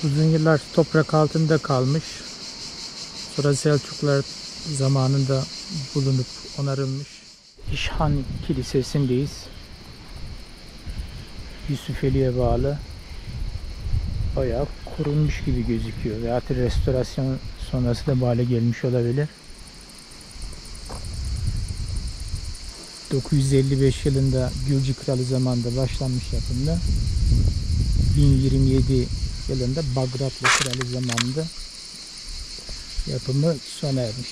uzun yıllar toprak altında kalmış. Sonra Selçuklular zamanında bulunup onarılmış. İşhan Kilisesi'ndeyiz. Yusufeli'ye bağlı. Bayağı korunmuş gibi gözüküyor. Veyahut restorasyon sonrası da bu hale gelmiş olabilir. 955 yılında Gürcü Kralı zamanında başlanmış yapımda. 1027 yılında Bagratlı Kralı zamanında yapımı sona ermiş.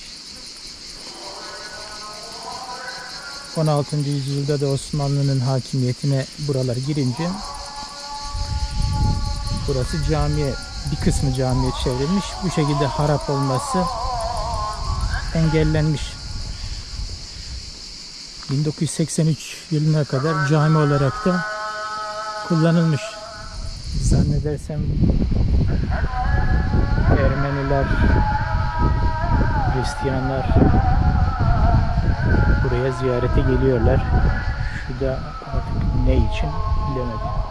16. yüzyılda da Osmanlı'nın hakimiyetine buralar girince burası camiye, bir kısmı camiye çevrilmiş. Bu şekilde harap olması engellenmiş. 1983 yılına kadar cami olarak da kullanılmış. Zannedersem Ermeniler, Hristiyanlar buraya ziyarete geliyorlar. Şu da artık ne için bilemedim.